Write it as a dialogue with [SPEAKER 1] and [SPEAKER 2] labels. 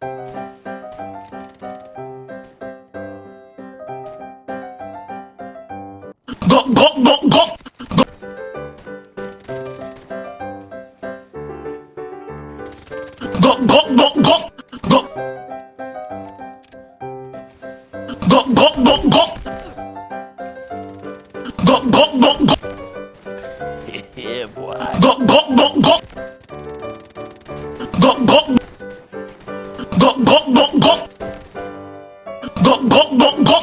[SPEAKER 1] Go go go go. Go go go go. Go. Go go go go. Go go go go.
[SPEAKER 2] Yeah, boy.
[SPEAKER 1] Go go go go. Go go. Go go go go. Go go go go.